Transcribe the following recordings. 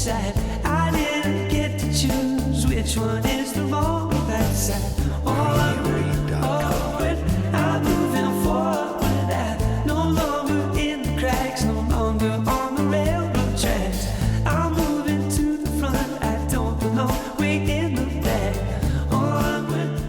side. I didn't get to choose which one is the wrong that side. I'm moving forward. I'm no longer in the cracks, no longer on the railroad tracks. I'm moving to the front. I don't belong way in the back. Onward.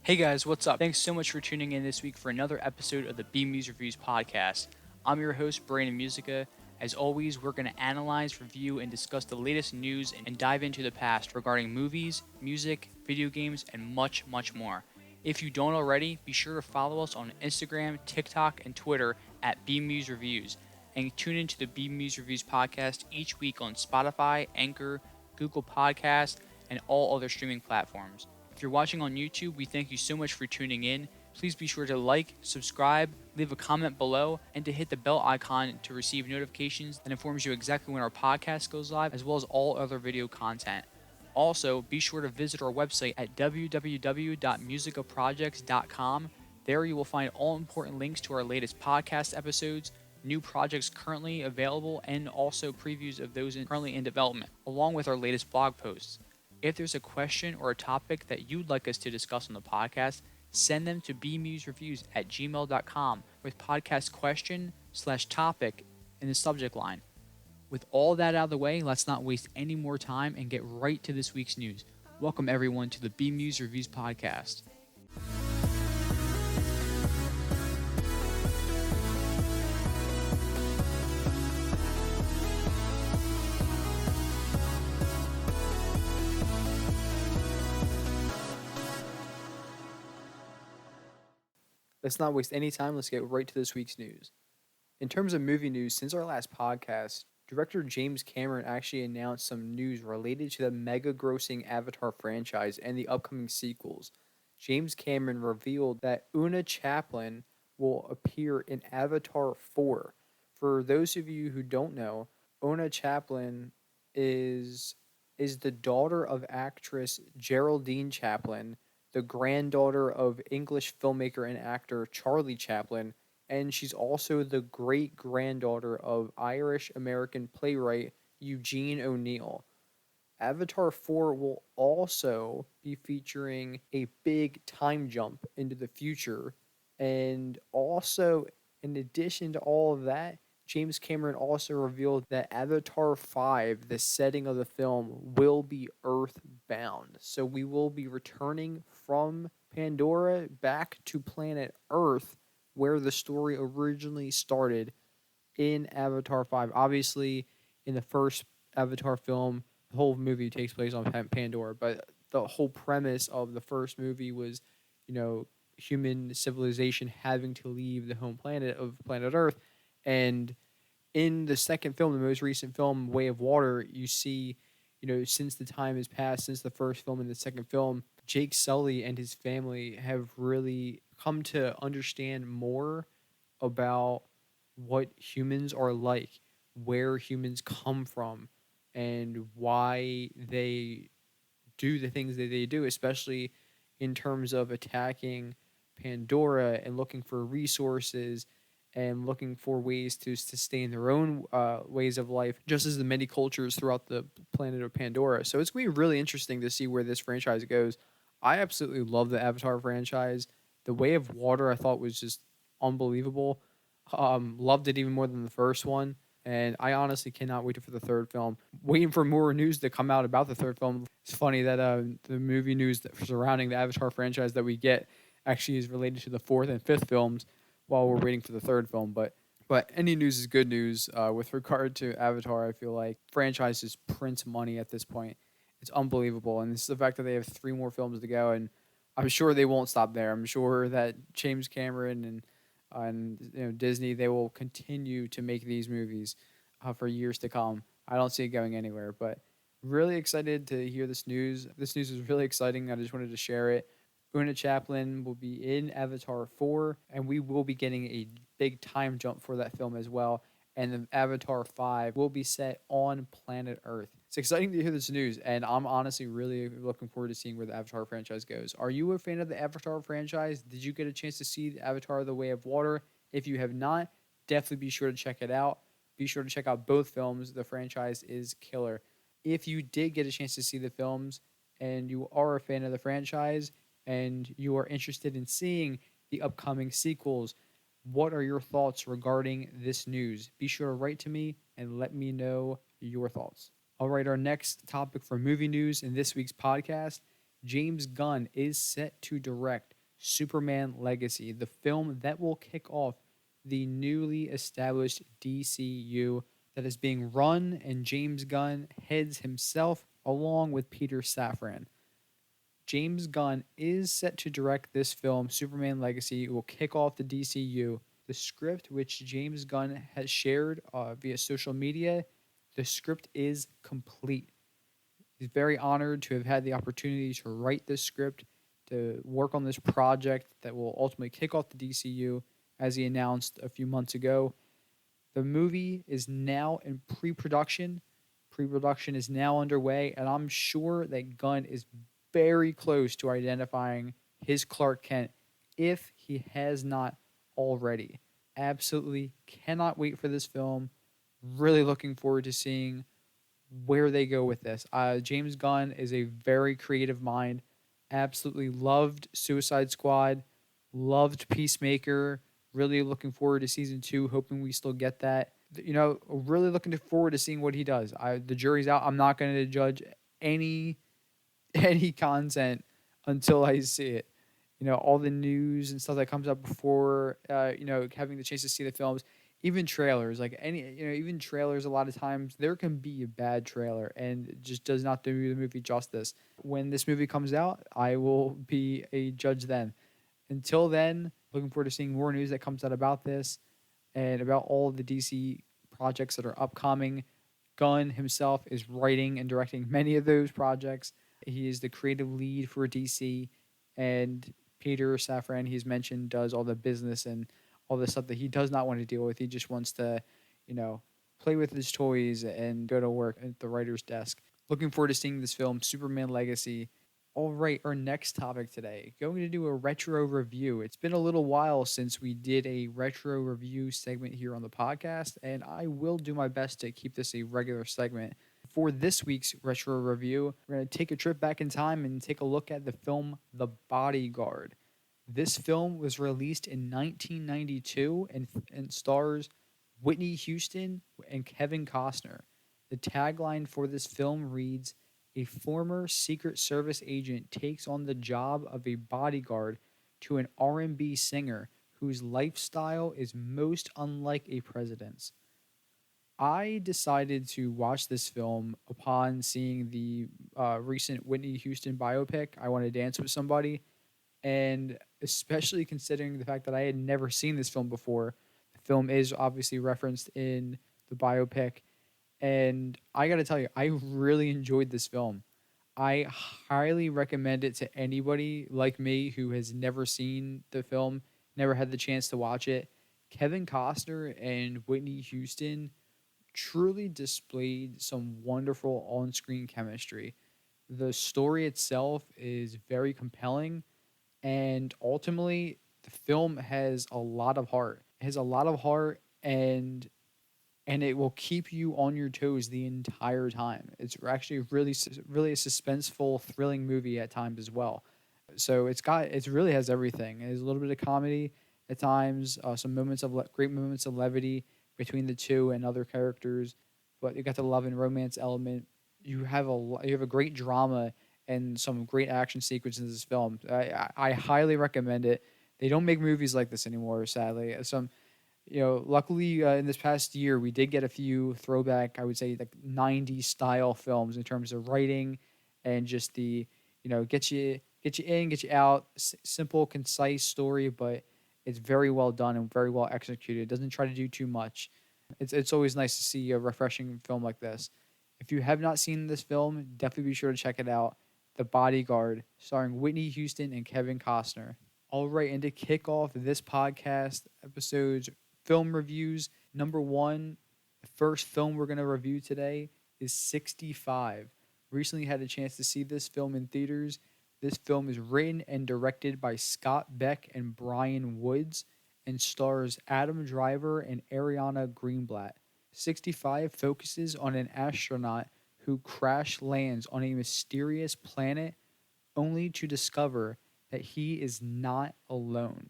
Hey guys, what's up? Thanks so much for tuning in this week for another episode of the BMuz Reviews podcast. I'm your host, Brandon Musica. As always, we're going to analyze, review, and discuss the latest news and dive into the past regarding movies, music, video games, and much, much more. If you don't already, be sure to follow us on Instagram, TikTok, and Twitter at BMuz Reviews, and tune into the BMuz Reviews podcast each week on Spotify, Anchor, Google Podcasts, and all other streaming platforms. If you're watching on YouTube, we thank you so much for tuning in. Please be sure to like, subscribe, leave a comment below, and to hit the bell icon to receive notifications that informs you exactly when our podcast goes live, as well as all other video content. Also, be sure to visit our website at www.musicaprojects.com. There you will find all important links to our latest podcast episodes, new projects currently available, and also previews of those currently in development, along with our latest blog posts. If there's a question or a topic that you'd like us to discuss on the podcast, send them to bmuzreviews@gmail.com with podcast question/topic in the subject line. With all that out of the way, let's not waste any more time and get right to this week's news. Welcome everyone to the BMuz Reviews podcast. Let's not waste any time. Let's get right to this week's news. In terms of movie news, since our last podcast, director James Cameron actually announced some news related to the mega-grossing Avatar franchise and the upcoming sequels. James Cameron revealed that Una Chaplin will appear in Avatar 4. For those of you who don't know, Una Chaplin is the daughter of actress Geraldine Chaplin, the granddaughter of English filmmaker and actor Charlie Chaplin, and she's also the great-granddaughter of Irish-American playwright Eugene O'Neill. Avatar 4 will also be featuring a big time jump into the future, and also, in addition to all of that, James Cameron also revealed that Avatar 5, the setting of the film, will be Earth-bound. So we will be returning from Pandora back to planet Earth, where the story originally started in Avatar 5. Obviously, in the first Avatar film, the whole movie takes place on Pandora, but the whole premise of the first movie was, human civilization having to leave the home planet of planet Earth. And in the second film, the most recent film, Way of Water, you see, since the time has passed, since the first film and the second film, Jake Sully and his family have really come to understand more about what humans are like, where humans come from, and why they do the things that they do, especially in terms of attacking Pandora and looking for resources and looking for ways to sustain their own ways of life, just as the many cultures throughout the planet of Pandora. So it's going to be really interesting to see where this franchise goes. I absolutely love the Avatar franchise. The Way of Water I thought was just unbelievable. Loved it even more than the first one. And I honestly cannot wait for the third film. Waiting for more news to come out about the third film. It's funny that the movie news surrounding the Avatar franchise that we get actually is related to the fourth and fifth films, while we're waiting for the third film. But any news is good news. With regard to Avatar, I feel like franchises print money at this point. It's unbelievable. And this is the fact that they have 3 more films to go, and I'm sure they won't stop there. I'm sure that James Cameron and Disney, they will continue to make these movies for years to come. I don't see it going anywhere, but really excited to hear this news. This news is really exciting. I just wanted to share it. Una Chaplin will be in Avatar 4, and we will be getting a big time jump for that film as well. And the Avatar 5 will be set on planet Earth. It's exciting to hear this news, and I'm honestly really looking forward to seeing where the Avatar franchise goes. Are you a fan of the Avatar franchise? Did you get a chance to see Avatar: The Way of Water? If you have not, definitely be sure to check it out. Be sure to check out both films. The franchise is killer. If you did get a chance to see the films and you are a fan of the franchise and you are interested in seeing the upcoming sequels, what are your thoughts regarding this news? Be sure to write to me and let me know your thoughts. All right, our next topic for movie news in this week's podcast, James Gunn is set to direct Superman Legacy, the film that will kick off the newly established DCU that is being run and James Gunn heads himself along with Peter Safran. James Gunn is set to direct this film, Superman Legacy. It will kick off the DCU. The script, which James Gunn has shared via social media, the script is complete. He's very honored to have had the opportunity to write this script, to work on this project that will ultimately kick off the DCU, as he announced a few months ago. The movie is now in pre-production. Pre-production is now underway, and I'm sure that Gunn is very close to identifying his Clark Kent if he has not already. Absolutely cannot wait for this film. Really looking forward to seeing where they go with this. James Gunn is a very creative mind. Absolutely loved Suicide Squad, loved Peacemaker. Really looking forward to season 2, hoping we still get that. Really looking forward to seeing what he does. The jury's out. I'm not going to judge any content until I see it. All the news and stuff that comes up before, having the chance to see the films, even trailers, even trailers, a lot of times there can be a bad trailer and it just does not do the movie justice. When this movie comes out, I will be a judge then. Until then, looking forward to seeing more news that comes out about this and about all of the DC projects that are upcoming. Gunn himself is writing and directing many of those projects. He is the creative lead for DC, and Peter Safran, he's mentioned, does all the business and all the stuff that he does not want to deal with. He just wants to, play with his toys and go to work at the writer's desk. Looking forward to seeing this film, Superman Legacy. All right, our next topic today, going to do a retro review. It's been a little while since we did a retro review segment here on the podcast, and I will do my best to keep this a regular segment. For this week's retro review, we're going to take a trip back in time and take a look at the film The Bodyguard. This film was released in 1992 and stars Whitney Houston and Kevin Costner. The tagline for this film reads, "A former Secret Service agent takes on the job of a bodyguard to an R&B singer whose lifestyle is most unlike a president's." I decided to watch this film upon seeing the recent Whitney Houston biopic, I Want to Dance with Somebody, and especially considering the fact that I had never seen this film before. The film is obviously referenced in the biopic, and I got to tell you, I really enjoyed this film. I highly recommend it to anybody like me who has never seen the film, never had the chance to watch it. Kevin Costner and Whitney Houston truly displayed some wonderful on-screen chemistry. The story itself is very compelling, and ultimately, the film has a lot of heart. It has a lot of heart, and it will keep you on your toes the entire time. It's actually really a suspenseful, thrilling movie at times as well. So it really has everything. It has a little bit of comedy at times, some great moments of levity between the two and other characters, but you got the love and romance element. You have a great drama and some great action sequences in this film. I highly recommend it. They don't make movies like this anymore, sadly. Luckily in this past year, we did get a few throwback, I would say, like 90s style films in terms of writing and just the, get you in, get you out, simple, concise story, but it's very well done and very well executed. It doesn't try to do too much. It's always nice to see a refreshing film like this. If you have not seen this film, definitely be sure to check it out. The Bodyguard, starring Whitney Houston and Kevin Costner. All right, and to kick off this podcast episode's film reviews, number 1, the first film we're going to review today is 65. Recently had a chance to see this film in theaters. This film is written and directed by Scott Beck and Brian Woods and stars Adam Driver and Ariana Greenblatt. 65 focuses on an astronaut who crash lands on a mysterious planet only to discover that he is not alone.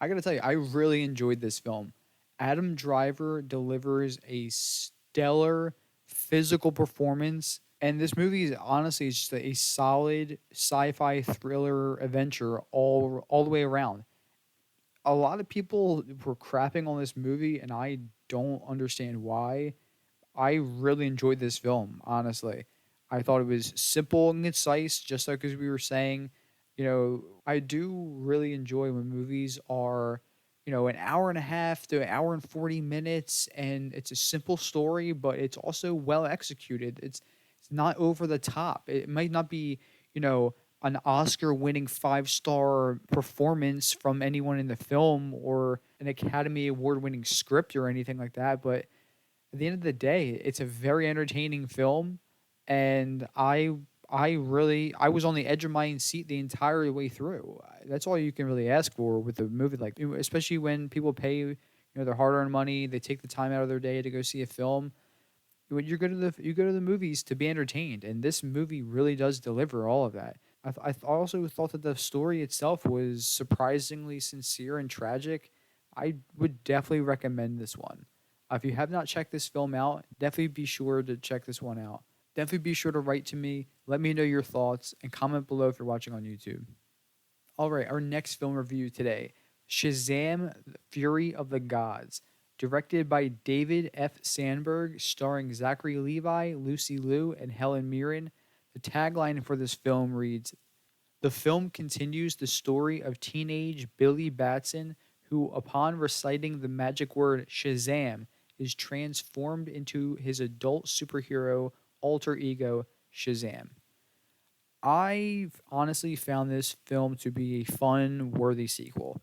I gotta tell you, I really enjoyed this film. Adam Driver delivers a stellar physical performance, and this movie is honestly just a solid sci-fi thriller adventure all the way around. A lot of people were crapping on this movie, and I don't understand why. I really enjoyed this film, honestly. I thought it was simple and concise, just like as we were saying. I do really enjoy when movies are, an hour and a half to an hour and 40 minutes, and it's a simple story, but it's also well executed. It's not over the top. It might not be, you know, an Oscar winning 5-star performance from anyone in the film or an Academy Award winning script or anything like that, but at the end of the day, it's a very entertaining film, and I was on the edge of my seat the entire way through. That's all you can really ask for with a movie like, especially when people pay their hard-earned money, they take the time out of their day to go see a film. When you go to the movies to be entertained, and this movie really does deliver all of that. Also thought that the story itself was surprisingly sincere and tragic. I would definitely recommend this one. If you have not checked this film out, definitely be sure to check this one out. Definitely be sure to write to me, let me know your thoughts, and comment below if you're watching on YouTube. All right, our next film review today, Shazam: Fury of the Gods, directed by David F. Sandberg, starring Zachary Levi, Lucy Liu, and Helen Mirren. The tagline for this film reads, "The film continues the story of teenage Billy Batson, who, upon reciting the magic word Shazam, is transformed into his adult superhero alter ego, Shazam." I've honestly found this film to be a fun, worthy sequel.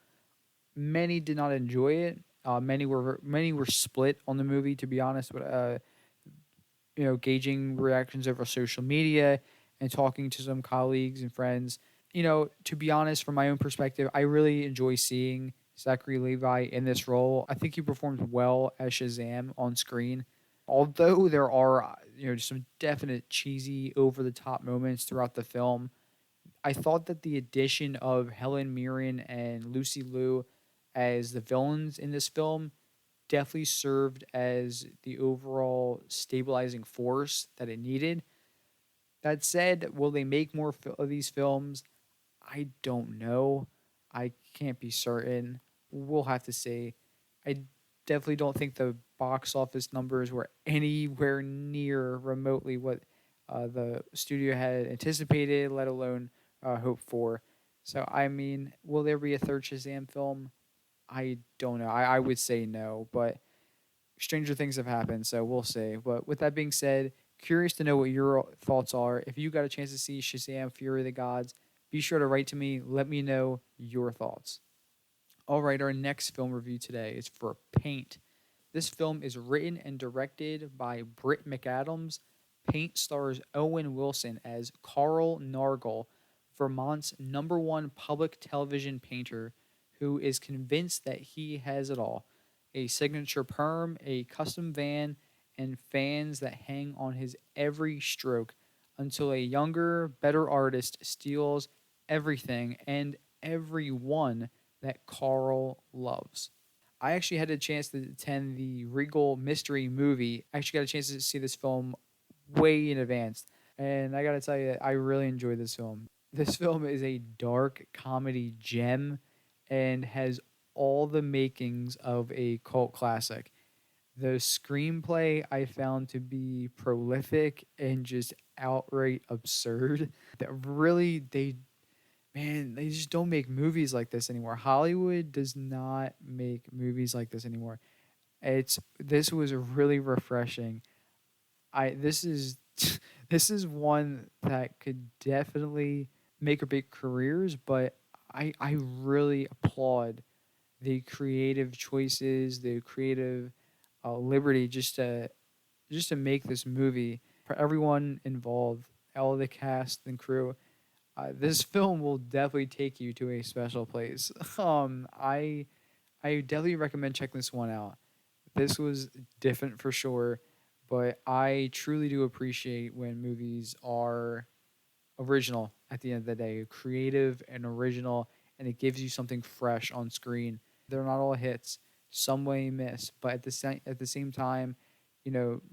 Many did not enjoy it. Many were split on the movie, to be honest. But gauging reactions over social media and talking to some colleagues and friends. To be honest, from my own perspective, I really enjoy seeing Zachary Levi in this role. I think he performed well as Shazam on screen. Although there are, some definite cheesy, over the top moments throughout the film, I thought that the addition of Helen Mirren and Lucy Liu as the villains in this film definitely served as the overall stabilizing force that it needed. That said, will they make more of these films? I don't know. I can't be certain. We'll have to see. I definitely don't think the box office numbers were anywhere near remotely what the studio had anticipated, let alone hoped for. So, I mean, will there be a third Shazam film? I don't know. I would say no, but stranger things have happened, so we'll see. But with that being said, curious to know what your thoughts are. If you got a chance to see Shazam: Fury of the Gods, be sure to write to me. Let me know your thoughts. All right, our next film review today is for Paint. This film is written and directed by Britt McAdams. Paint stars Owen Wilson as Carl Nargle, Vermont's #1 public television painter, who is convinced that he has it all: a signature perm, a custom van, and fans that hang on his every stroke, until a younger, better artist steals everything and everyone that Carl loves. I actually had a chance to attend the Regal Mystery Movie. I actually got a chance to see this film way in advance. And I got to tell you, I really enjoyed this film. This film is a dark comedy gem and has all the makings of a cult classic. The screenplay I found to be prolific and just outright absurd. That really, they just don't make movies like this anymore. Hollywood does not make movies like this anymore. This was really refreshing. This is this is one that could definitely make or break careers, but I really applaud the creative choices, the creative liberty just to make this movie for everyone involved, all the cast and crew. This film will definitely take you to a special place. I definitely recommend checking this one out. This was different for sure, but I truly do appreciate when movies are original at the end of the day, creative and original, and it gives you something fresh on screen. They're not all hits. Some may miss, but at the same time,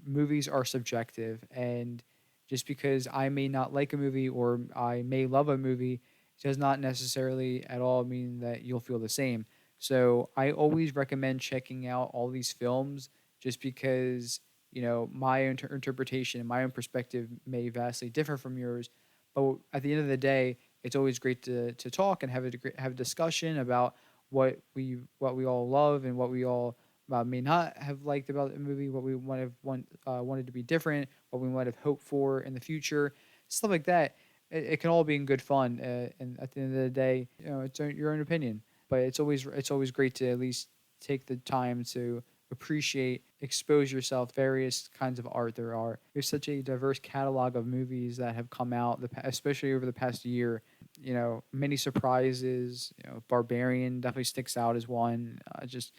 movies are subjective, and just because I may not like a movie or I may love a movie does not necessarily at all mean that you'll feel the same. So I always recommend checking out all these films just because my interpretation and my own perspective may vastly differ from yours, but at the end of the day, it's always great to talk and have a discussion about what we all love and what we all may not have liked about the movie, what we wanted to be different, what we might have hoped for in the future, stuff like that. It can all be in good fun, and at the end of the day, it's your own opinion. But it's always great to at least take the time to appreciate, expose yourself to various kinds of art there are. There's such a diverse catalog of movies that have come out, especially over the past year. Many surprises. Barbarian definitely sticks out as one. Just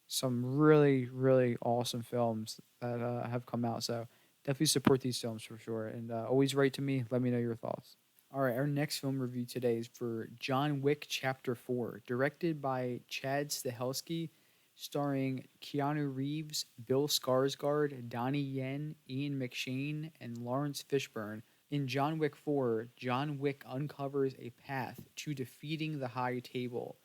some really, really awesome films that have come out. So definitely support these films for sure. And always write to me. Let me know your thoughts. All right, our next film review today is for John Wick Chapter 4, directed by Chad Stahelski, starring Keanu Reeves, Bill Skarsgård, Donnie Yen, Ian McShane, and Lawrence Fishburne. In John Wick 4, John Wick uncovers a path to defeating the High Table,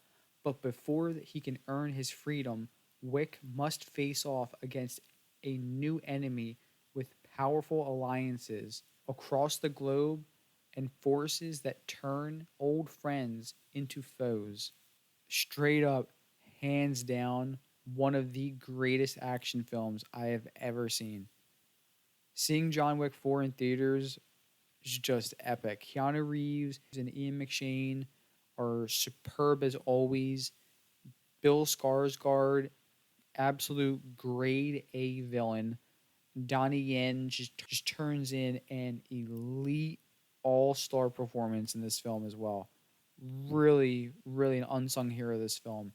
but before he can earn his freedom, Wick must face off against a new enemy with powerful alliances across the globe and forces that turn old friends into foes. Straight up, hands down, one of the greatest action films I have ever seen. Seeing John Wick 4 in theaters is just epic. Keanu Reeves and Ian McShane are superb as always. Bill Skarsgård, absolute grade A villain. Donnie Yen just turns in an elite all-star performance in this film as well. Really, really an unsung hero of this film.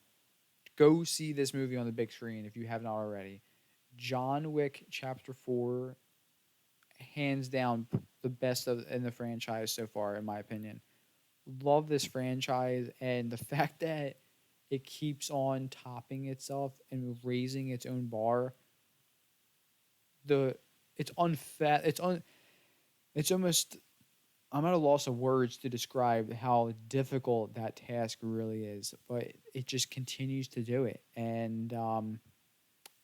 Go see this movie on the big screen if you have not already. John Wick Chapter 4, hands down the best in the franchise so far, in my opinion. Love this franchise, and the fact that it keeps on topping itself and raising its own bar. It's almost, I'm at a loss of words to describe how difficult that task really is, but it just continues to do it. And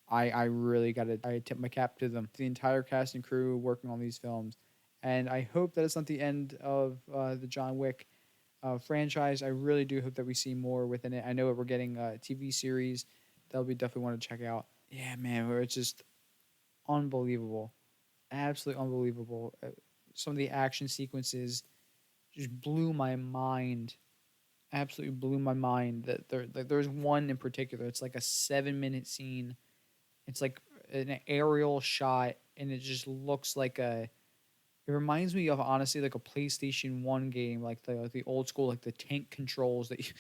I really I tip my cap to them, the entire cast and crew working on these films. And I hope that it's not the end of the John Wick franchise. I really do hope that we see more within it. I know we're getting a TV series that we definitely want to check out. Yeah, man, where it's just unbelievable. Absolutely unbelievable. Some of the action sequences just blew my mind. Absolutely blew my mind. There's one in particular. It's like a 7-minute scene. It's like an aerial shot, and it just looks like a. It reminds me of honestly like a PlayStation 1 game, like the old school, like the tank controls that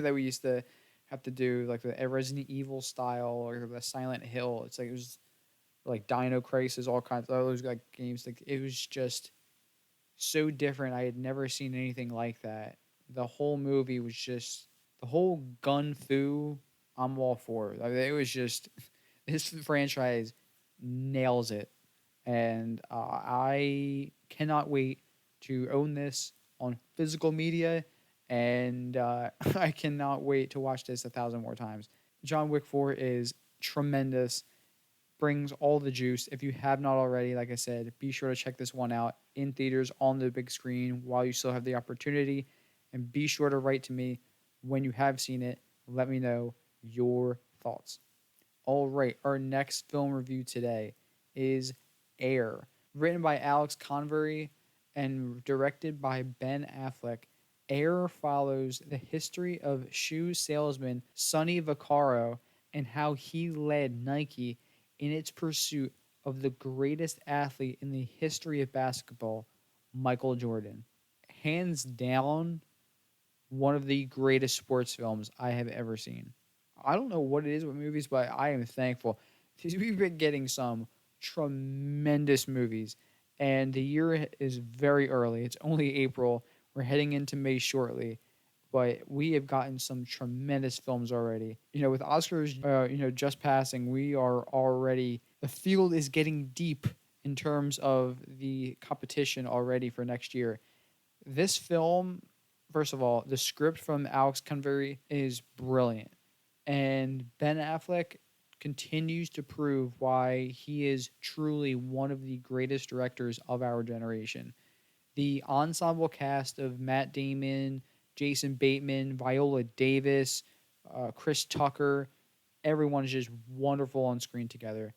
that we used to have to do, like the Resident Evil style or the Silent Hill. It's like it was like Dino Crisis, all kinds of those like games. Like it was just so different. I had never seen anything like that. The whole movie was just the whole gun fu. I'm all for it. I mean, it was just this franchise nails it, and I cannot wait to own this on physical media, and I cannot wait to watch this 1,000 more times. John Wick 4 is tremendous, brings all the juice. If you have not already, like I said, be sure to check this one out in theaters on the big screen while you still have the opportunity, and be sure to write to me when you have seen it. Let me know your thoughts. All right, our next film review today is Air, written by Alex Convery and directed by Ben Affleck. Air follows the history of shoe salesman Sonny Vaccaro and how he led Nike in its pursuit of the greatest athlete in the history of basketball, Michael Jordan. Hands down, one of the greatest sports films I have ever seen. I don't know what it is with movies, but I am thankful. We've been getting some tremendous movies, and the year is very early. It's only April. We're heading into May shortly, but we have gotten some tremendous films already. With Oscars, just passing, we are already the field is getting deep in terms of the competition already for next year. This film, first of all, the script from Alex Convery is brilliant, and Ben Affleck continues to prove why he is truly one of the greatest directors of our generation. The ensemble cast of Matt Damon, Jason Bateman, Viola Davis, Chris Tucker, everyone is just wonderful on screen together.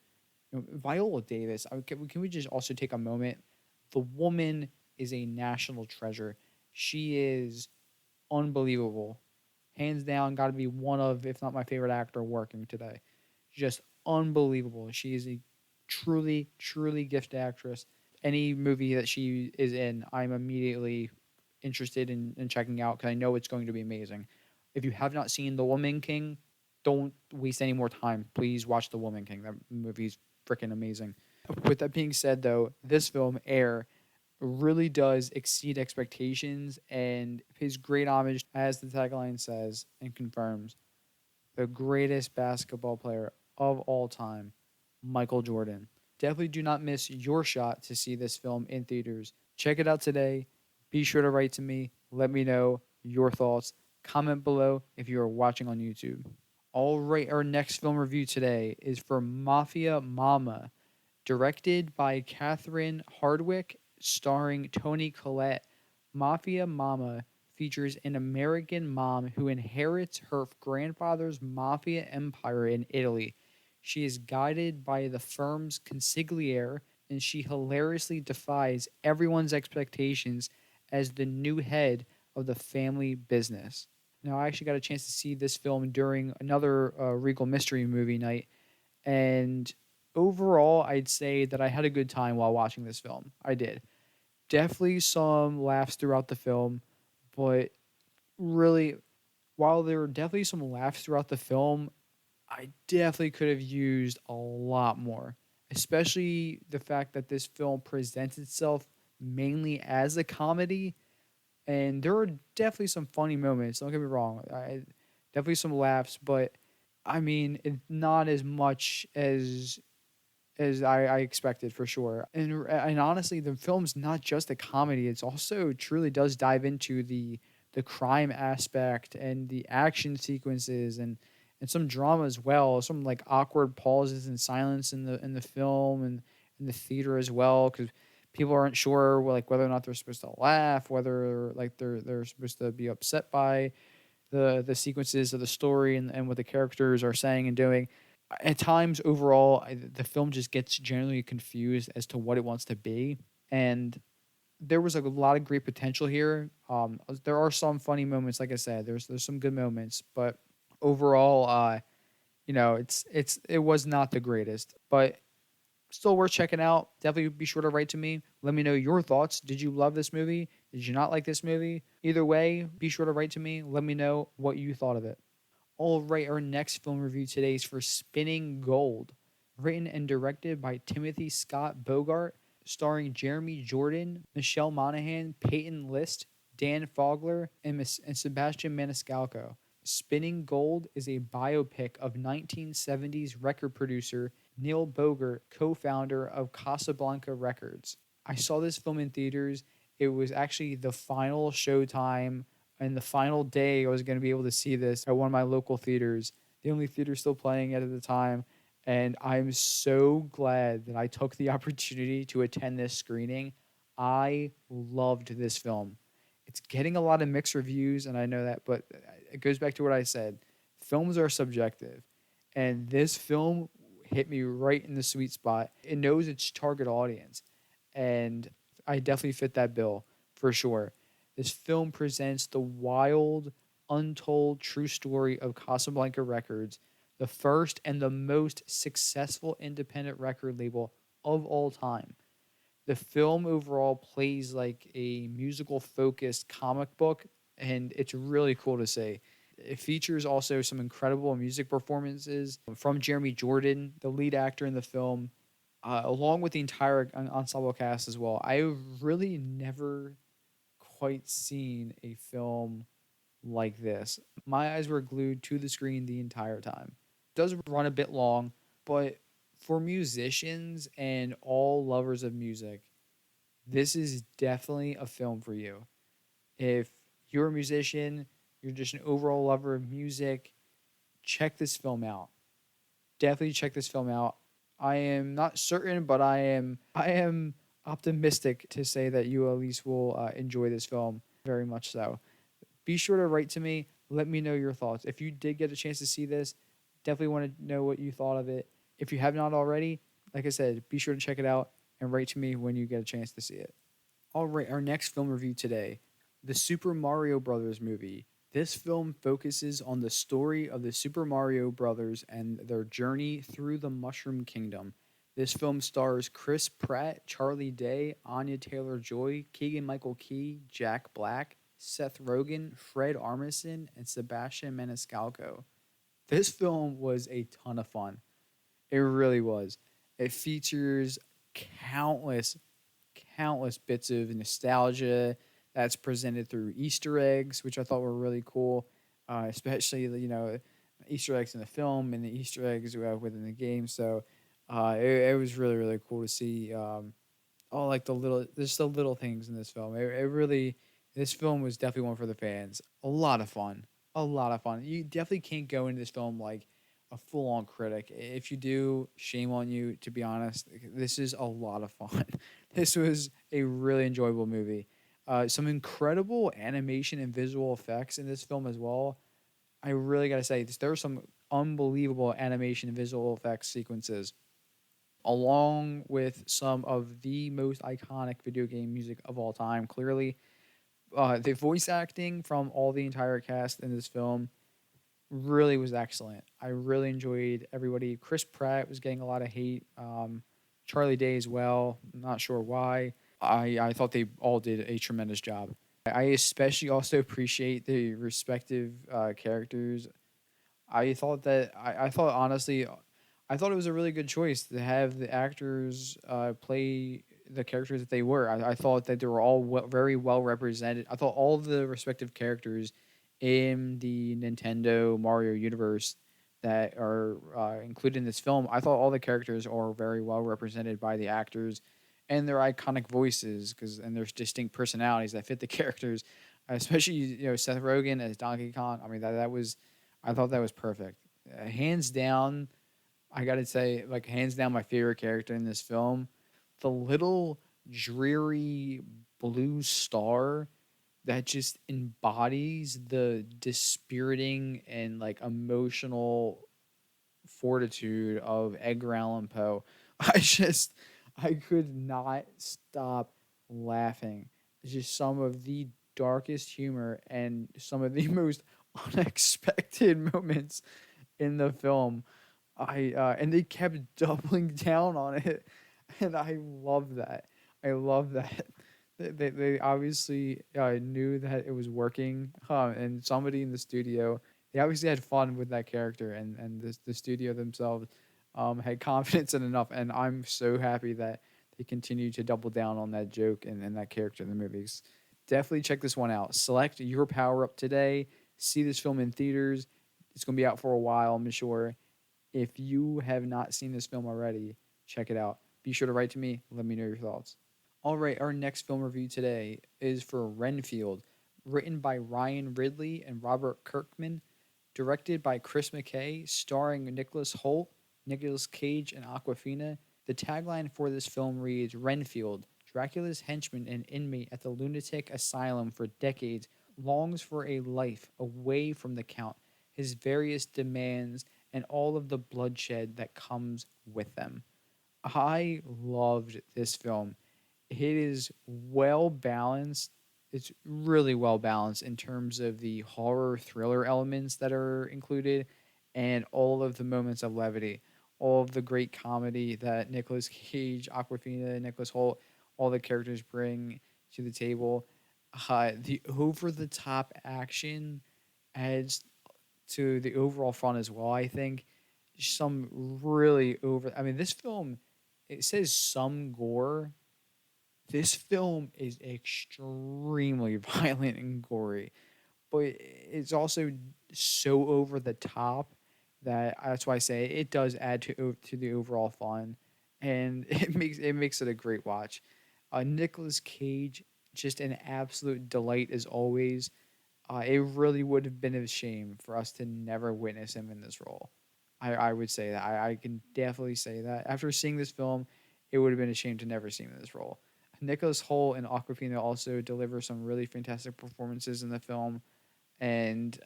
Viola Davis, can we just also take a moment? The woman is a national treasure. She is unbelievable. Hands down, got to be one of, if not my favorite actor working today. Just unbelievable. She is a truly, truly gifted actress. Any movie that she is in, I'm immediately interested in checking out because I know it's going to be amazing. If you have not seen The Woman King, don't waste any more time. Please watch The Woman King. That movie's freaking amazing. With that being said, though, this film, Air, really does exceed expectations and pays great homage, as the tagline says and confirms, the greatest basketball player of all time, Michael Jordan. Definitely do not miss your shot to see this film in theaters. Check it out today. Be sure to write to me. Let me know your thoughts. Comment below if you are watching on YouTube. All right, our next film review today is for Mafia Mama, directed by Catherine Hardwicke, starring Toni Collette. Mafia Mama features an American mom who inherits her grandfather's mafia empire in Italy. She is guided by the firm's consigliere, and she hilariously defies everyone's expectations as the new head of the family business. Now, I actually got a chance to see this film during another Regal Mystery movie night, and overall, I'd say that I had a good time while watching this film. I did. Definitely some laughs throughout the film, but really, while there were definitely some laughs throughout the film, I definitely could have used a lot more, especially the fact that this film presents itself mainly as a comedy. And there are definitely some funny moments. Don't get me wrong. Definitely some laughs, but I mean, not as much as I expected for sure. And honestly, the film's not just a comedy. It's also truly does dive into the crime aspect and the action sequences and some drama as well. Some like awkward pauses and silence in the film and in the theater as well, because people aren't sure like whether or not they're supposed to laugh, whether like they're supposed to be upset by the sequences of the story and what the characters are saying and doing. At times, overall, the film just gets generally confused as to what it wants to be, and there was a lot of great potential here. There are some funny moments, like I said. There's some good moments, but overall, it was not the greatest, but still worth checking out. Definitely be sure to write to me. Let me know your thoughts. Did you love this movie? Did you not like this movie? Either way, be sure to write to me. Let me know what you thought of it. All right, our next film review today is for Spinning Gold, written and directed by Timothy Scott Bogart, starring Jeremy Jordan, Michelle Monaghan, Peyton List, Dan Fogler, and Sebastian Maniscalco. Spinning Gold is a biopic of 1970s record producer Neil Bogart, co-founder of Casablanca Records. I saw this film in theaters. It was actually the final showtime and the final day I was going to be able to see this at one of my local theaters, the only theater still playing it at the time. And I'm so glad that I took the opportunity to attend this screening. I loved this film. It's getting a lot of mixed reviews, and I know that, but it goes back to what I said. Films are subjective, and this film hit me right in the sweet spot. It knows its target audience, and I definitely fit that bill for sure. This film presents the wild, untold true story of Casablanca Records, the first and the most successful independent record label of all time. The film overall plays like a musical focused comic book, and it's really cool to see. It features also some incredible music performances from Jeremy Jordan, the lead actor in the film, along with the entire ensemble cast as well. I've really never quite seen a film like this. My eyes were glued to the screen the entire time. It does run a bit long, but for musicians and all lovers of music, this is definitely a film for you. If you're a musician, you're just an overall lover of music, check this film out. Definitely check this film out. I am not certain, but I am optimistic to say that you at least will enjoy this film very much so. Be sure to write to me. Let me know your thoughts. If you did get a chance to see this, definitely want to know what you thought of it. If you have not already, like I said, be sure to check it out and write to me when you get a chance to see it. All right, our next film review today, the Super Mario Brothers movie. This film focuses on the story of the Super Mario Brothers and their journey through the Mushroom Kingdom. This film stars Chris Pratt, Charlie Day, Anya Taylor-Joy, Keegan-Michael Key, Jack Black, Seth Rogen, Fred Armisen, and Sebastian Maniscalco. This film was a ton of fun. It really was. It features countless, countless bits of nostalgia that's presented through Easter eggs, which I thought were really cool, especially Easter eggs in the film and the Easter eggs within the game. So it was really really cool to see all like the little things in this film. It really this film was definitely one for the fans. A lot of fun, a lot of fun. You definitely can't go into this film like a full on critic. If you do, shame on you. To be honest, this is a lot of fun. This was a really enjoyable movie. Some incredible animation and visual effects in this film as well. I really got to say, there are some unbelievable animation and visual effects sequences, along with some of the most iconic video game music of all time. Clearly, the voice acting from all the entire cast in this film really was excellent. I really enjoyed everybody. Chris Pratt was getting a lot of hate. Charlie Day as well. I'm not sure why. I thought they all did a tremendous job. I especially also appreciate the respective characters. I thought honestly, I thought it was a really good choice to have the actors play the characters that they were. I thought that they were all very well represented. I thought all of the respective characters in the Nintendo Mario universe that are included in this film, I thought all the characters are very well represented by the actors and their iconic voices and their distinct personalities that fit the characters, especially Seth Rogen as Donkey Kong. I mean I thought that was perfect. Hands down, I gotta say, like hands down, my favorite character in this film, the little dreary blue star that just embodies the dispiriting and like emotional fortitude of Edgar Allan Poe. I could not stop laughing. It's just some of the darkest humor and some of the most unexpected moments in the film. I and they kept doubling down on it, and I love that. I love that. They obviously knew that it was working, and somebody in the studio, they obviously had fun with that character, and the studio themselves had confidence in enough, and I'm so happy that they continue to double down on that joke and that character in the movies. Definitely check this one out. Select your power up today. See this film in theaters. It's going to be out for a while, I'm sure. If you have not seen this film already, check it out. Be sure to write to me. Let me know your thoughts. All right, our next film review today is for Renfield, written by Ryan Ridley and Robert Kirkman, directed by Chris McKay, starring Nicholas Hoult, Nicolas Cage, and Awkwafina. The tagline for this film reads, Renfield, Dracula's henchman and inmate at the lunatic asylum for decades, longs for a life away from the Count, his various demands, and all of the bloodshed that comes with them. I loved this film. It is well balanced. It's really well balanced in terms of the horror thriller elements that are included and all of the moments of levity, all of the great comedy that Nicolas Cage, Awkwafina, Nicholas Hoult, all the characters bring to the table. The over the top action adds to the overall fun as well. I think some really over. I mean, this film, it says some gore. This film is extremely violent and gory, but it's also so over the top that that's why I say it does add to the overall fun, and it makes it a great watch. Nicolas Cage, just an absolute delight as always. It really would have been a shame for us to never witness him in this role. I would say that. I can definitely say that. After seeing this film, it would have been a shame to never see him in this role. Nicholas Hoult and Aquafina also deliver some really fantastic performances in the film, and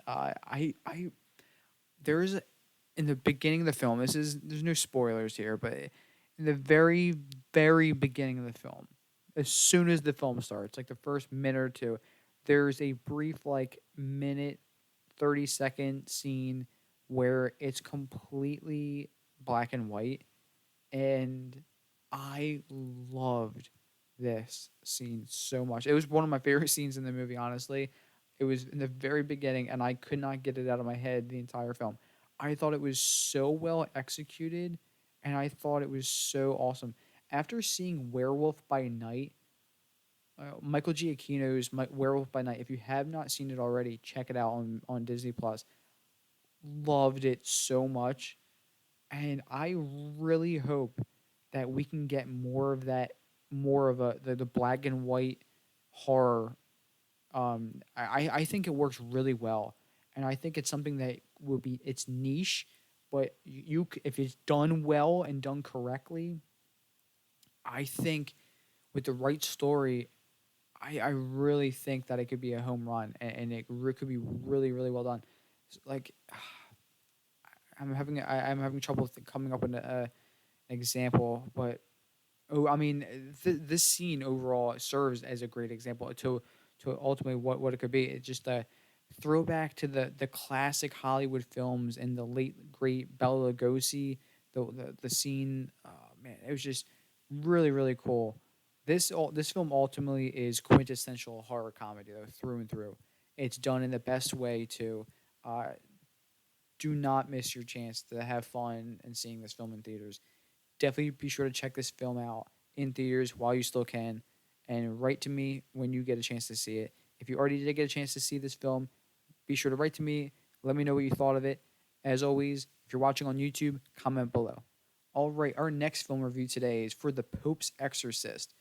there's in the beginning of the film. There's no spoilers here, but in the very very beginning of the film, as soon as the film starts, like the first minute or two, there's a brief like minute 30-second scene where it's completely black and white, and I loved this scene so much. It was one of my favorite scenes in the movie, honestly. It was in the very beginning, and I could not get it out of my head the entire film. I thought it was so well executed, and I thought it was so awesome. After seeing Werewolf by Night, Michael Giacchino's Werewolf by Night, if you have not seen it already, check it out on Disney Plus. Loved it so much, and I really hope that we can get more of that, more of the black and white horror. I think it works really well, and I think it's something that will be it's niche, but if it's done well and done correctly, I think with the right story, I really think that it could be a home run, and could be really really well done. Like I'm having trouble coming up with an example, but oh, I mean, this scene overall serves as a great example to ultimately what it could be. It's just a throwback to the classic Hollywood films and the late great Bela Lugosi. The scene, man, it was just really really cool. This film ultimately is quintessential horror comedy though, through and through. It's done in the best way too. Uh, do not miss your chance to have fun and seeing this film in theaters. Definitely be sure to check this film out in theaters while you still can, and write to me when you get a chance to see it. If you already did get a chance to see this film, be sure to write to me. Let me know what you thought of it. As always, if you're watching on YouTube, comment below. All right, our next film review today is for The Pope's Exorcist.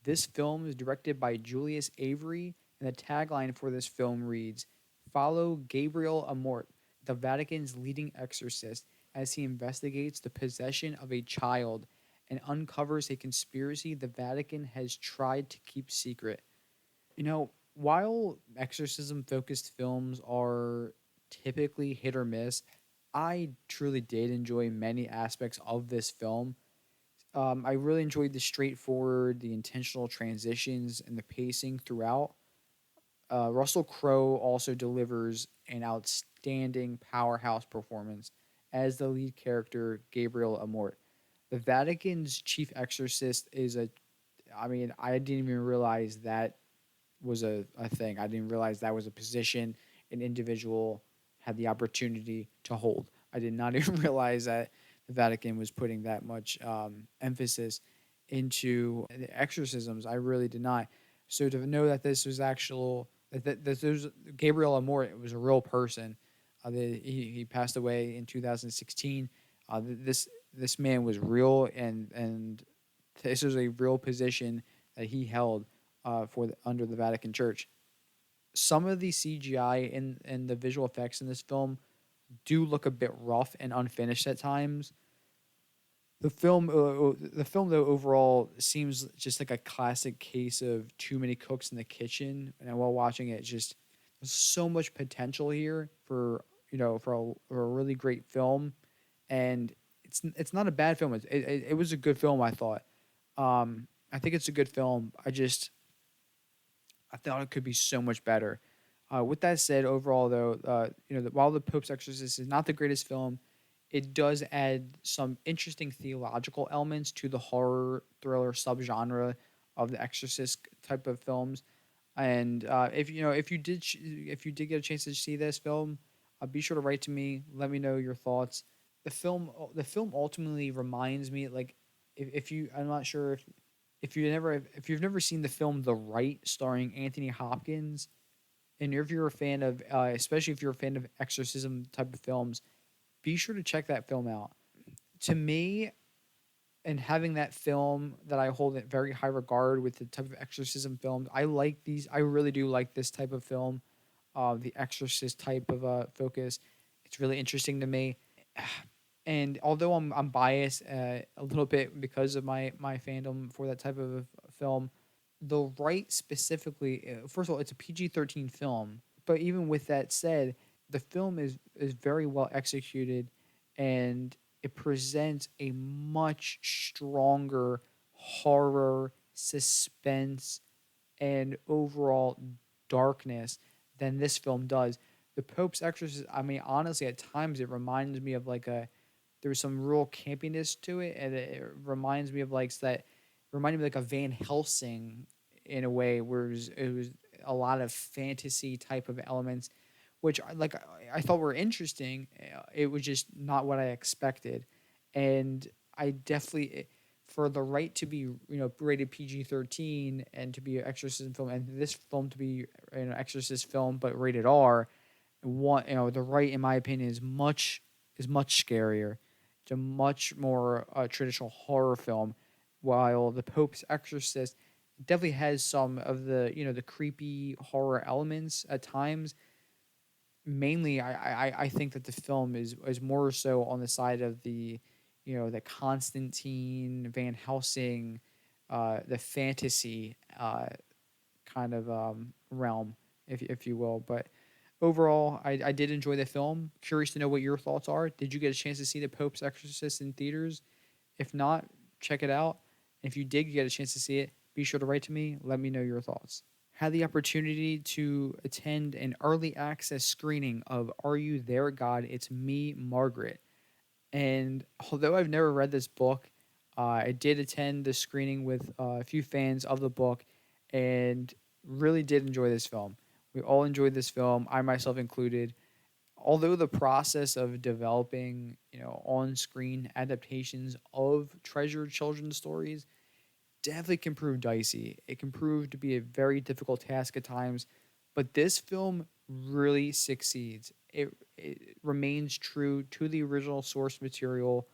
This film is directed by Julius Avery, and the tagline for this film reads, "Follow Gabriel Amort, the Vatican's leading exorcist, as he investigates the possession of a child and uncovers a conspiracy the Vatican has tried to keep secret." You know, while exorcism focused films are typically hit or miss, I truly did enjoy many aspects of this film. I really enjoyed the straightforward, the intentional transitions, and the pacing throughout. Russell Crowe also delivers an outstanding powerhouse performance as the lead character, Gabriel Amort. The Vatican's chief exorcist is I mean, I didn't even realize that was a thing. I didn't realize that was a position an individual had the opportunity to hold. I did not even realize that the Vatican was putting that much emphasis into the exorcisms. I really did not. So to know that this was this was Gabriel Amort was a real person. He passed away in 2016. This man was real, and this was a real position that he held under the Vatican Church. Some of the CGI and the visual effects in this film do look a bit rough and unfinished at times. The film though overall seems just like a classic case of too many cooks in the kitchen. And while watching it, just there's so much potential here for for a really great film, and it's not a bad film. It was a good film, I thought. I think it's a good film. I thought it could be so much better. With that said, overall though, while The Pope's Exorcist is not the greatest film, it does add some interesting theological elements to the horror thriller subgenre of the Exorcist type of films. And if you did get a chance to see this film, Be sure to write to me. Let me know your thoughts. The film ultimately reminds me, like, if you, I'm not sure if you've never seen the film The Right, starring Anthony Hopkins, and if you're a fan of, especially if you're a fan of exorcism type of films, be sure to check that film out. To me, and having that film that I hold in very high regard with the type of exorcism films, I like these. I really do like this type of film, the Exorcist type of focus. It's really interesting to me, and although I'm biased a little bit because of my fandom for that type of film, The Right specifically. First of all, it's a PG-13 film, but even with that said, the film is very well executed, and it presents a much stronger horror, suspense, and overall darkness than this film does. The Pope's Exorcist, I mean, honestly, at times it reminds me of like there's some real campiness to it, and it reminds me of like that, reminded me like a Van Helsing in a way, where it was a lot of fantasy type of elements, which I thought were interesting. It was just not what I expected, and I definitely, for The Right to be, rated PG-13 and to be an exorcism film, and this film to be an exorcist film but rated R, The Right, in my opinion, is much scarier. It's a much more traditional horror film, while The Pope's Exorcist definitely has some of the creepy horror elements at times. Mainly, I think that the film is more so on the side of the Constantine, Van Helsing, the fantasy kind of realm, if you will. But overall, I did enjoy the film. Curious to know what your thoughts are. Did you get a chance to see The Pope's Exorcist in theaters? If not, check it out. If you did get a chance to see it, be sure to write to me. Let me know your thoughts. Had the opportunity to attend an early access screening of Are You There, God? It's Me, Margaret. And although I've never read this book, I did attend the screening with a few fans of the book, and really did enjoy this film. We all enjoyed this film, I myself included. Although the process of developing, on-screen adaptations of treasured children's stories definitely can prove dicey. It can prove to be a very difficult task at times, but this film really succeeds. It remains true to the original source material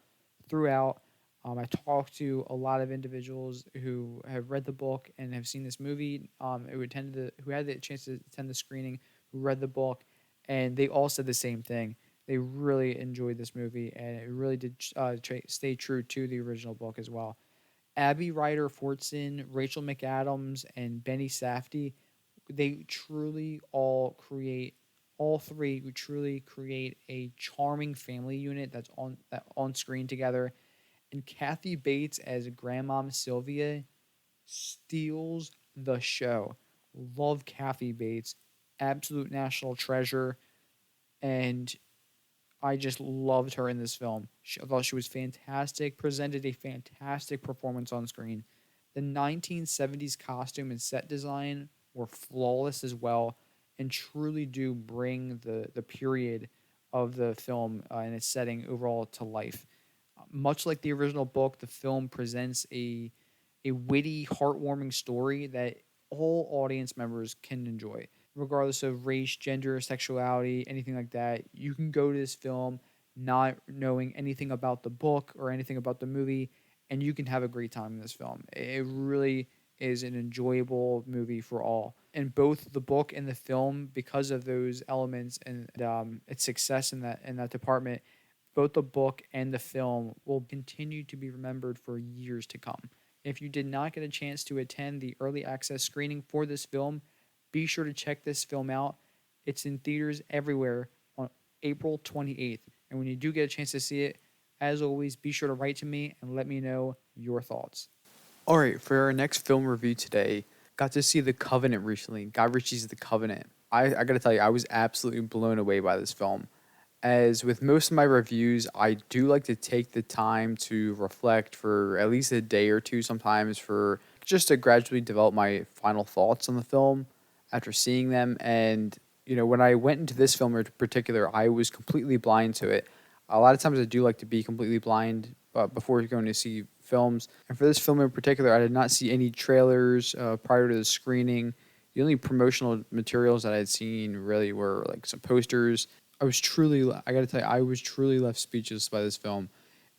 throughout. I talked to a lot of individuals who have read the book and have seen this movie, who had the chance to attend the screening, who read the book, and they all said the same thing. They really enjoyed this movie, and it really did stay true to the original book as well. Abby Ryder Fortson, Rachel McAdams, and Benny Safdie, they truly all three who truly create a charming family unit that's on screen together. And Kathy Bates as Grandmom Sylvia steals the show. Love Kathy Bates, absolute national treasure, and I just loved her in this film. I thought she was fantastic, presented a fantastic performance on screen. The 1970s costume and set design were flawless as well, and truly do bring the period of the film and its setting overall to life. Much like the original book, the film presents a witty, heartwarming story that all audience members can enjoy, regardless of race, gender, sexuality, anything like that. You can go to this film not knowing anything about the book or anything about the movie, and you can have a great time in this film. It really is an enjoyable movie for all. And both the book and the film, because of those elements and its success in that department, both the book and the film will continue to be remembered for years to come. If you did not get a chance to attend the early access screening for this film, be sure to check this film out. It's in theaters everywhere on April 28th. And when you do get a chance to see it, as always, be sure to write to me and let me know your thoughts. All right, for our next film review today, got to see The Covenant recently. Guy Ritchie's The Covenant. I got to tell you, I was absolutely blown away by this film. As with most of my reviews, I do like to take the time to reflect for at least a day or two sometimes, for just to gradually develop my final thoughts on the film after seeing them. And When I went into this film in particular, I was completely blind to it. A lot of times I do like to be completely blind before going to see films. And for this film in particular, I did not see any trailers prior to the screening. The only promotional materials that I had seen really were like some posters. I got to tell you, I was truly left speechless by this film.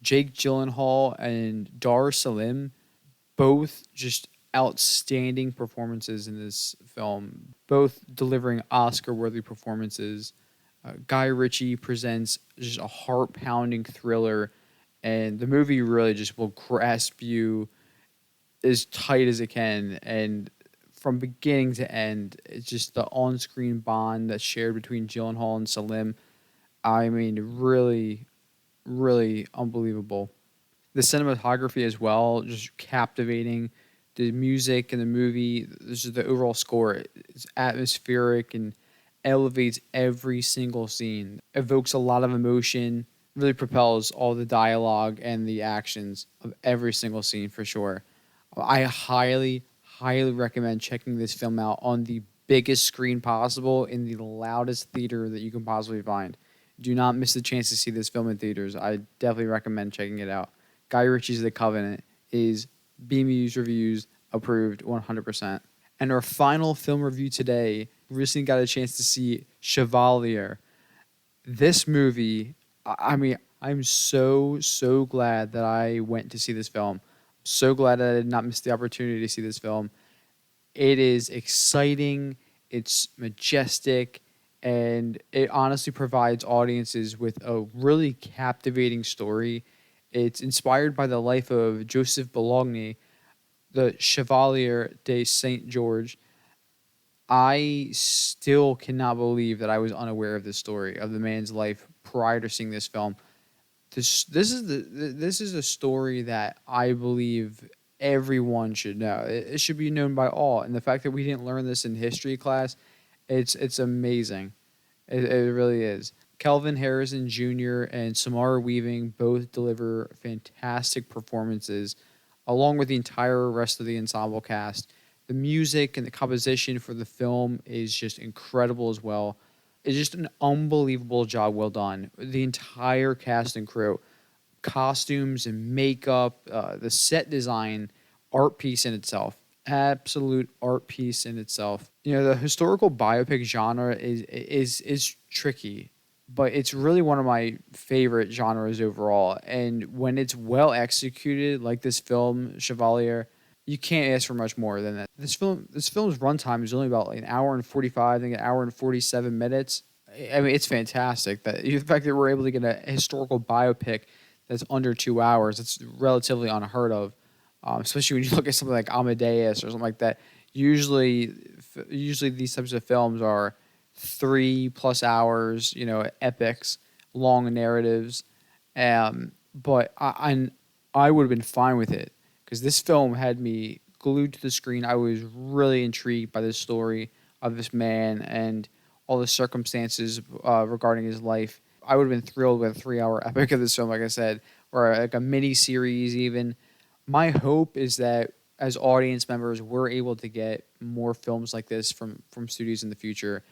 Jake Gyllenhaal and Dar Salim, both just outstanding performances in this film, both delivering Oscar-worthy performances. Guy Ritchie presents just a heart-pounding thriller, and the movie really just will grasp you as tight as it can. And from beginning to end, it's just the on-screen bond that's shared between Gyllenhaal and Salim. I mean, really, really unbelievable. The cinematography as well, just captivating. The music in the movie, this is the overall score. It's atmospheric and elevates every single scene. Evokes a lot of emotion. Really propels all the dialogue and the actions of every single scene for sure. I highly, highly recommend checking this film out on the biggest screen possible in the loudest theater that you can possibly find. Do not miss the chance to see this film in theaters. I definitely recommend checking it out. Guy Ritchie's The Covenant is BMuz Reviews approved 100%. And our final film review today, recently got a chance to see Chevalier. This movie, I mean, I'm so, so glad that I went to see this film. So glad that I did not miss the opportunity to see this film. It is exciting, it's majestic, and it honestly provides audiences with a really captivating story. It's inspired by the life of Joseph Bologna, the Chevalier de Saint George. I still cannot believe that I was unaware of this story of the man's life prior to seeing this film. This is a story that I believe everyone should know. It should be known by all, and the fact that we didn't learn this in history class, it's amazing. It really is. Kelvin Harrison Jr. and Samara Weaving both deliver fantastic performances, along with the entire rest of the ensemble cast. The music and the composition for the film is just incredible as well. It's just an unbelievable job well done. The entire cast and crew, costumes and makeup, the set design, art piece in itself. Absolute art piece in itself. The historical biopic genre is tricky, but it's really one of my favorite genres overall. And when it's well executed, like this film Chevalier, you can't ask for much more than that. This film's runtime is only about like an hour and 45, I think an hour and 47 minutes. I mean, it's fantastic that the fact that we're able to get a historical biopic that's under 2 hours. It's relatively unheard of, especially when you look at something like Amadeus or something like that. Usually these types of films are 3+ hours. Epics, long narratives. But I would have been fine with it because this film had me glued to the screen. I was really intrigued by the story of this man and all the circumstances regarding his life. I would have been thrilled with a 3-hour epic of this film, like I said, or like a mini series even. My hope is that as audience members, we're able to get more films like this from studios in the future.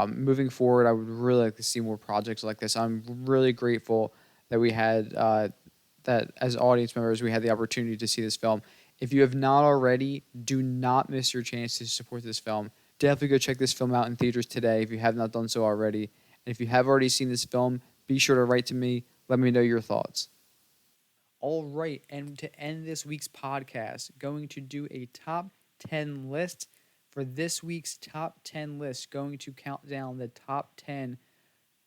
Moving forward, I would really like to see more projects like this. I'm really grateful that we had that as audience members, we had the opportunity to see this film. If you have not already, do not miss your chance to support this film. Definitely go check this film out in theaters today if you have not done so already. And if you have already seen this film, be sure to write to me. Let me know your thoughts. All right, and to end this week's podcast, going to do a top 10 list. For this week's top 10 list, going to count down the top 10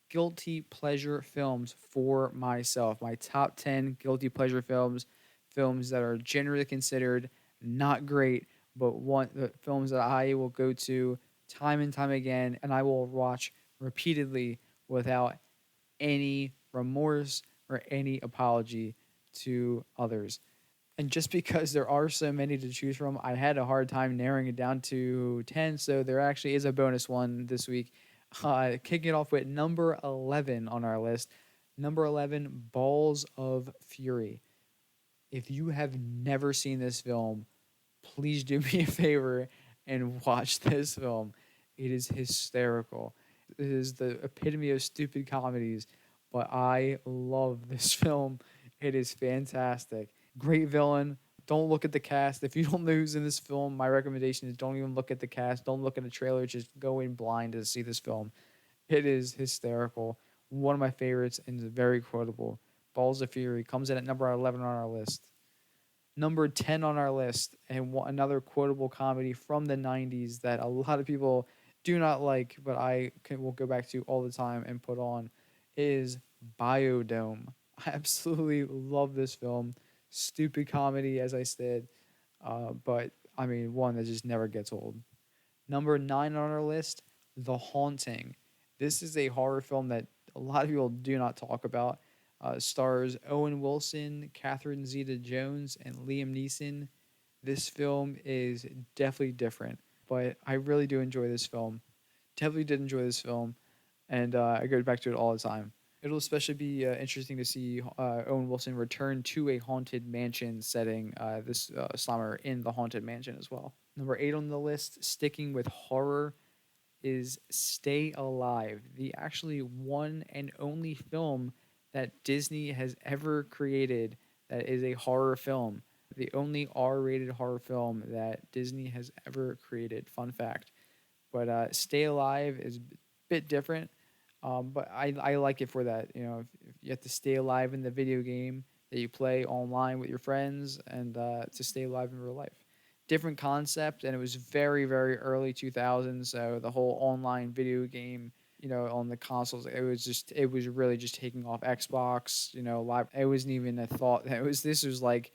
guilty pleasure films for myself. My top 10 guilty pleasure films that are generally considered not great, but the films that I will go to time and time again, and I will watch repeatedly without any remorse or any apology to others. And just because there are so many to choose from, I had a hard time narrowing it down to 10, so there actually is a bonus one this week. Kicking it off with number 11 on our list. Number 11, Balls of Fury. If you have never seen this film, please do me a favor and watch this film. It is hysterical. It is the epitome of stupid comedies, but I love this film. It is fantastic. Great villain. Don't look at the cast. If you don't know who's in this film, my recommendation is don't even look at the cast. Don't look at the trailer. Just go in blind to see this film. It is hysterical. One of my favorites and is very quotable. Balls of Fury comes in at number 11 on our list. Number 10 on our list, and another quotable comedy from the 90s that a lot of people do not like, but will go back to all the time and put on, is Biodome. I absolutely love this film. Stupid comedy, as I said, but I mean, one that just never gets old. Number 9 on our list, The Haunting. This is a horror film that a lot of people do not talk about. Stars Owen Wilson, Catherine Zeta-Jones, and Liam Neeson. This film is definitely different, but I really do enjoy this film. Definitely did enjoy this film, and I go back to it all the time. It'll especially be interesting to see Owen Wilson return to a haunted mansion setting this summer in the haunted mansion as well. Number 8 on the list, sticking with horror, is Stay Alive, the actually one and only film that Disney has ever created that is a horror film. The only R-rated horror film that Disney has ever created. Fun fact. But Stay Alive is a bit different. But I like it for that. You know, if you have to stay alive in the video game that you play online with your friends and to stay alive in real life. Different concept, and it was very, very early 2000s. So the whole online video game, you know, on the consoles, it was really just taking off Xbox, you know, live. It wasn't even a thought. This was like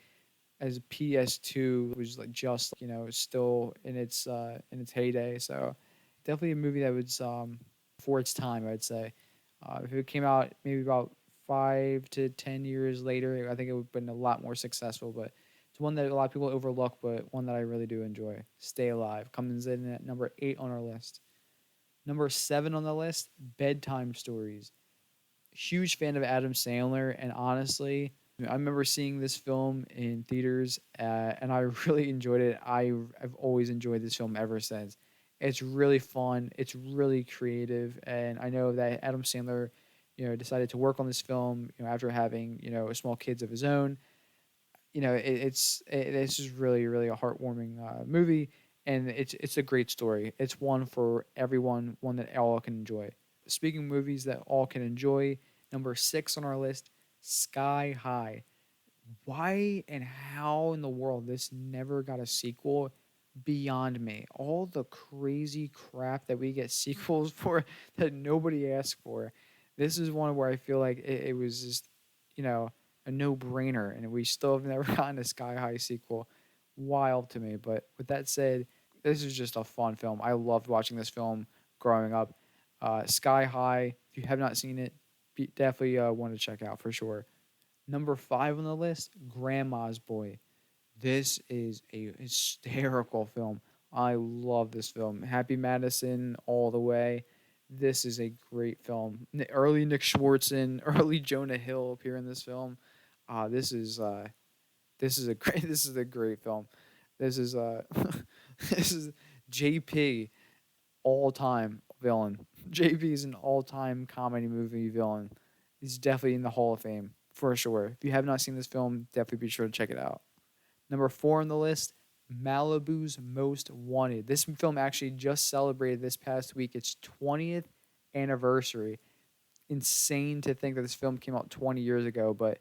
as PS2 was like just, you know, still in its heyday. So definitely a movie that was for its time, I'd say. If it came out maybe about 5 to 10 years later, I think it would have been a lot more successful. But it's one that a lot of people overlook, but one that I really do enjoy. Stay Alive comes in at number 8 on our list. Number 7 on the list, Bedtime Stories. Huge fan of Adam Sandler, and honestly, I remember seeing this film in theaters, and I really enjoyed it. I've always enjoyed this film ever since. It's really fun. It's really creative, and I know that Adam Sandler, you know, decided to work on this film, you know, after having, you know, small kids of his own. You know, it's just really, really a heartwarming movie, and it's a great story. It's one for everyone, one that all can enjoy. Speaking of movies that all can enjoy, number 6 on our list, Sky High. Why and how in the world this never got a sequel, beyond me. All the crazy crap that we get sequels for that nobody asked for. This is one where I feel like it was just, you know, a no-brainer, and we still have never gotten a Sky High sequel. Wild to me. But with that said, this is just a fun film. I loved watching this film growing up. Sky High, if you have not seen it, definitely want to check out for sure. Number 5 on the list, Grandma's Boy. This is a hysterical film. I love this film. Happy Madison all the way. This is a great film. Early Nick Swartzen, early Jonah Hill appear in this film. This is a great film. This is this is JP, all time villain. JP is an all time comedy movie villain. He's definitely in the Hall of Fame for sure. If you have not seen this film, definitely be sure to check it out. Number 4 on the list, Malibu's Most Wanted. This film actually just celebrated this past week its 20th anniversary. Insane to think that this film came out 20 years ago, but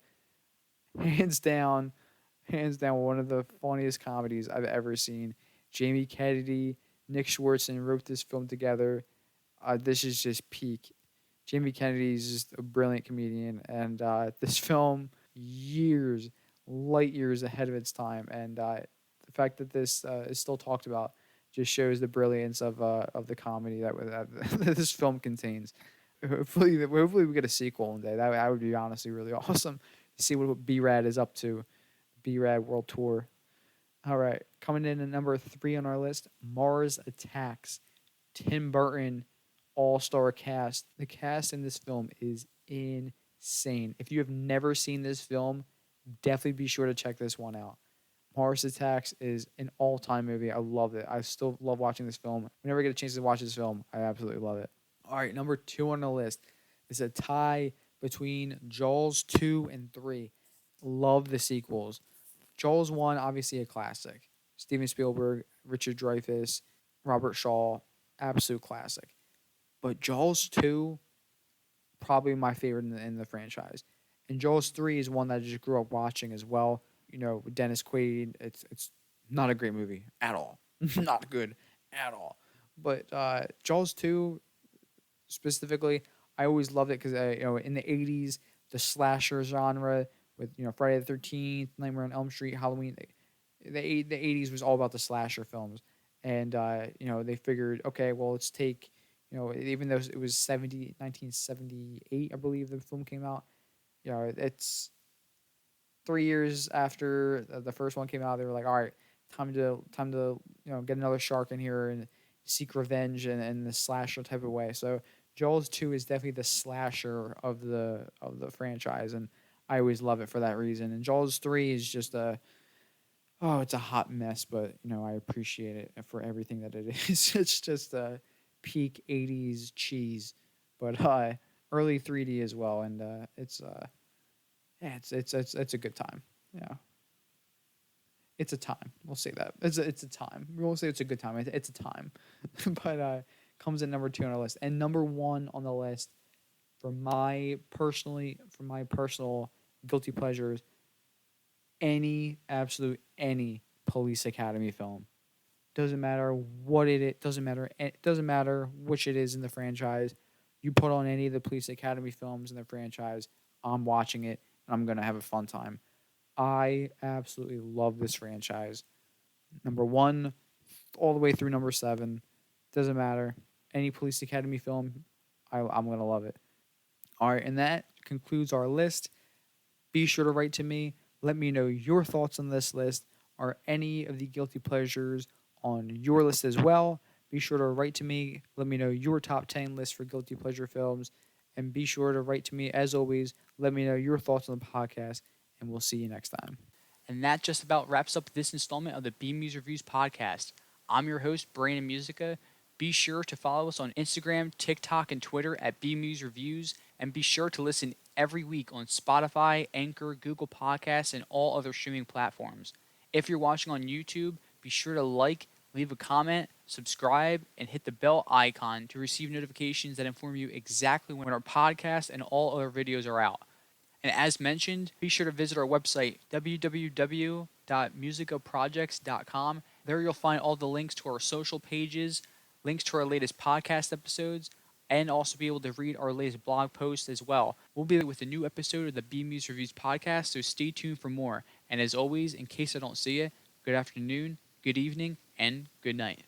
hands down, one of the funniest comedies I've ever seen. Jamie Kennedy, Nick Swartzen wrote this film together. This is just peak. Jamie Kennedy is just a brilliant comedian, and this film, light years ahead of its time, and the fact that this is still talked about just shows the brilliance of the comedy that this film contains. Hopefully we get a sequel one day. That would be honestly really awesome. See what B-Rad is up to. B-Rad World Tour. All right, coming in at number 3 on our list, Mars Attacks. Tim Burton, all-star cast. The cast in this film is insane. If you have never seen this film, definitely be sure to check this one out. Mars Attacks is an all-time movie. I love it. I still love watching this film. Whenever I get a chance to watch this film, I absolutely love it. All right, number 2 on the list is a tie between Jaws 2 and 3. Love the sequels. Jaws 1, obviously a classic. Steven Spielberg, Richard Dreyfuss, Robert Shaw, absolute classic. But Jaws 2, probably my favorite in the franchise. And Jaws 3 is one that I just grew up watching as well. With Dennis Quaid, it's not a great movie at all. Not good at all. But Jaws 2 specifically, I always loved it because in the '80s, the slasher genre with Friday the 13th, Nightmare on Elm Street, Halloween, the '80s was all about the slasher films, and they figured, okay, well, let's take, even though it was 1978, I believe the film came out. It's 3 years after the first one came out. They were like, all right, time to get another shark in here and seek revenge in the slasher type of way. So Jaws 2 is definitely the slasher of the franchise, and I always love it for that reason. And Jaws 3 is just it's a hot mess, but I appreciate it for everything that it is. It's just a peak '80s cheese, but early 3D as well, and it's a good time. Yeah, it's a time. We'll say that it's a time. We won't say it's a good time. It's a time, but comes in number 2 on our list, and number 1 on the list for my personal guilty pleasures. Absolute any Police Academy film. Doesn't matter what it doesn't matter which it is in the franchise. You put on any of the Police Academy films in the franchise, I'm watching it and I'm gonna have a fun time. I absolutely love this franchise. Number 1 all the way through number 7. Doesn't matter. Any Police Academy film, I'm gonna love it. All right, and that concludes our list. Be sure to write to me. Let me know your thoughts on this list. Are any of the guilty pleasures on your list as well? Be sure to write to me. Let me know your top 10 list for guilty pleasure films. And be sure to write to me, as always. Let me know your thoughts on the podcast, and we'll see you next time. And that just about wraps up this installment of the BMuz Reviews podcast. I'm your host, Brandon Musica. Be sure to follow us on Instagram, TikTok, and Twitter at BMuz Reviews, and be sure to listen every week on Spotify, Anchor, Google Podcasts, and all other streaming platforms. If you're watching on YouTube, be sure to like, leave a comment, subscribe, and hit the bell icon to receive notifications that inform you exactly when our podcast and all other videos are out. And as mentioned, be sure to visit our website, www.musicaprojects.com. There you'll find all the links to our social pages, links to our latest podcast episodes, and also be able to read our latest blog posts as well. We'll be with a new episode of the BMuz Reviews podcast, so stay tuned for more. And as always, in case I don't see you, good afternoon, good evening, and good night.